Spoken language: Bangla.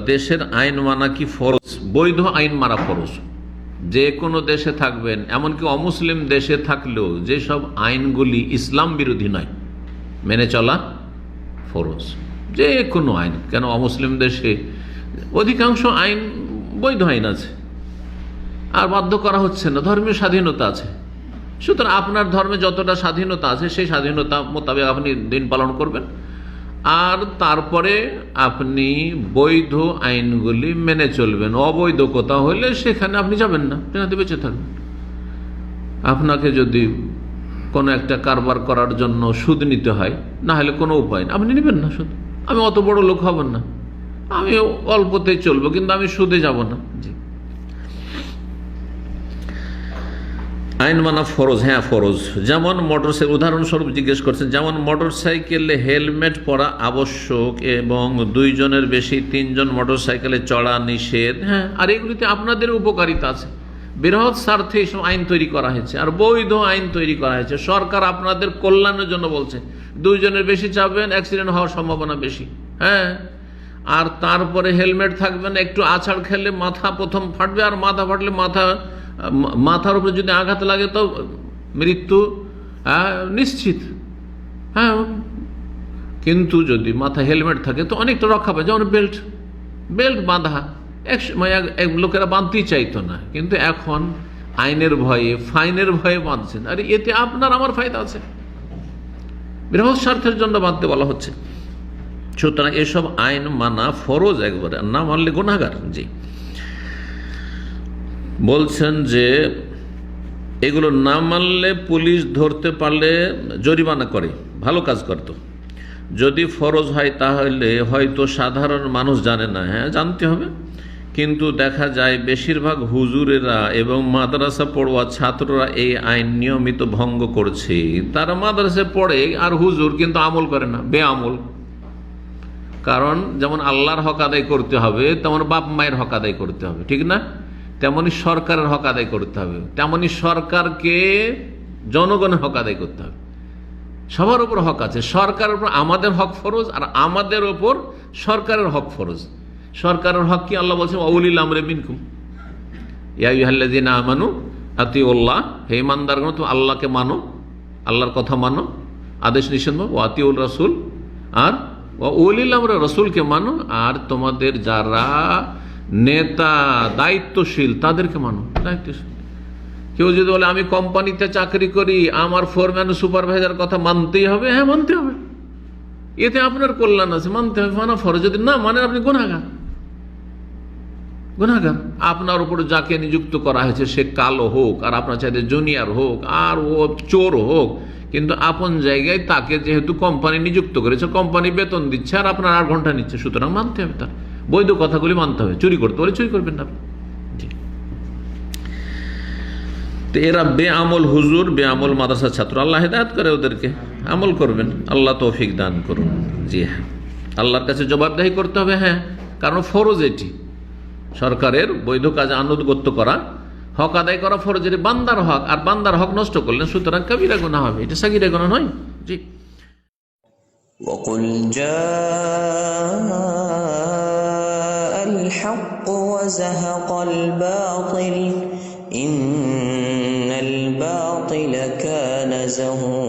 দেশের আইন মানা কি ফরজ? বৈধ আইন মানা ফরজ। যে কোনো দেশে থাকবেন, এমনকি অমুসলিম দেশে থাকলেও যেসব আইনগুলি ইসলাম বিরোধী নয় মেনে চলা ফরজ। যে কোনো আইন, কেন অমুসলিম দেশে অধিকাংশ আইন বৈধ আইন আছে, আর বাধ্য করা হচ্ছে না, ধর্মীয় স্বাধীনতা আছে। সুতরাং আপনার ধর্মে যতটা স্বাধীনতা আছে সেই স্বাধীনতা মোতাবেক আপনি দিন পালন করবেন, আর তারপরে আপনি বৈধ আইনগুলি মেনে চলবেন। অবৈধ কোথাও হলে সেখানে আপনি যাবেন না, সেখানে বেঁচে থাকবেন। আপনাকে যদি কোনো একটা কারবার করার জন্য সুদ নিতে হয়, না হলে কোনো উপায় না, আপনি নেবেন না সুদ। আমি অত বড় লোক হব না, আমি অল্পতেই চলবো, কিন্তু আমি সুদে যাব না। জি, আইন মানা ফরজ। হ্যাঁ ফরজ। যেমন মোটরসাইকেল, উদাহরণস্বরূপ জিজ্ঞেস করছেন, যেমন মোটরসাইকেলে হেলমেট পরা আবশ্যক এবং 2 জনের বেশি 3 জন মোটরসাইকেলে চড়া নিষেধ। হ্যাঁ, আর এগুলিতে আপনাদের উপকারিতা আছে, বৃহৎ স্বার্থে এইসব আইন তৈরি করা হয়েছে, আর বৈধ আইন তৈরি করা হয়েছে। সরকার আপনাদের কল্যাণের জন্য বলছে, 2 জনের বেশি চাপবেন, অ্যাক্সিডেন্ট হওয়ার সম্ভাবনা বেশি। হ্যাঁ, আর তারপরে হেলমেট থাকবেন, একটু আছাড় খেলে মাথা প্রথম ফাটবে, আর মাথা ফাটলে মাথার উপরে যদি আঘাত লাগে তো মৃত্যু নিশ্চিত। হ্যাঁ, কিন্তু যদি মাথা হেলমেট থাকে তো অনেকটা রক্ষা পায়। যেমন বেল্ট বাঁধা, এক লোকেরা বাঁধতেই চাইতো না, কিন্তু এখন আইনের ভয়ে, ফাইনের ভয়ে বাঁধছেন। আর এতে আপনার আমার ফায়দা আছে, বৃহৎ স্বার্থের জন্য বাঁধতে বলা হচ্ছে। সুতরাং এসব আইন মানা ফরজ একবারে, না মানলে গুনাহগার। জি, বলছেন যে এগুলো না মানলে পুলিশ ধরতে পারলে জরিমানা করে, ভালো কাজ করত। যদি ফরজ হয় তাহলে হয়তো সাধারণ মানুষ জানে না। হ্যাঁ, জানতে হবে, কিন্তু দেখা যায় বেশিরভাগ হুজুরেরা এবং মাদ্রাসা পড়ুয়া ছাত্ররা এই আইন নিয়মিত ভঙ্গ করছে। তারা মাদ্রাসায় পড়ে আর হুজুর কিন্তু আমল করে না, বেআমল। কারণ যেমন আল্লাহর হক আদায় করতে হবে, তেমন বাপ মায়ের হক আদায় করতে হবে, ঠিক না? তেমনি সরকারের হক আদায় করতে হবে, তেমনি সরকারকে জনগণের হক আদায় করতে হবে। সবার উপর হক আছে, সরকারের উপর আমাদের হক ফরজ, আর আমাদের উপর সরকারের হক ফরজ। সরকারের হক কি? আল্লাহ বলছেন ওয়াউলিল আমরি মিনকুম ইয়া আইয়ুহাল্লাযীনা আমানু আতিউল্লাহ, হে ইমানদারগণ তুমি আল্লাহকে মানো, আল্লাহর কথা মানো, আদেশ নিষেধ মানো, ওয়া আতিউর রাসূল, আর ওয়াউলিল আমরি, রাসূলকে মানো, আর তোমাদের যারা নেতা দায়িত্বশীল তাদেরকে মানো। দায়িত্বশীল কেউ যদি বলে আমি কোম্পানিতে চাকরি করি, আমার ফোরম্যান সুপারভাইজার কথা মানতেই হবে, হ্যাঁ মানতে হবে, এতে আপনার কল্যাণ আছে, মানতে হবে, মানা ফরজ। যদি না মানেন আপনি গুনাহগার। আপনার উপর যাকে নিযুক্ত করা হয়েছে সে কালো হোক, আর আপনার চাইতে জুনিয়র হোক, আর ও চোর হোক, কিন্তু আপন জায়গায় তাকে যেহেতু কোম্পানি নিযুক্ত করেছে, কোম্পানি বেতন দিচ্ছে, আর আপনার 8 ঘন্টা নিচ্ছে, সুতরাং মানতে হবে, তার বৈধ কথাগুলি মানতে হবে। চুরি করতে বলে চুরি করবেন না। তো এরা বেআমল হুজুর, বেআমল মাদ্রাসার ছাত্র, আল্লাহ হেদায়েত করে ওদেরকে, আমল করবেন, আল্লাহ তৌফিক দান করুন। জি হ্যাঁ, আল্লাহর কাছে জবাবদিহি করতে হবে। হ্যাঁ, কারণ ফরজ এটি, সরকারের বৈধ কাজে আনুগত্য করা, হক আদায় করা ফরজ, এটি বান্দার হক, আর বান্দার হক নষ্ট করলেন সুতরাং কবিরা গুনাহ হবে, এটা সাগীরা গুনাহ নয়। জি, وقل جاء الحق وزهق الباطل إن الباطل كان زهوقا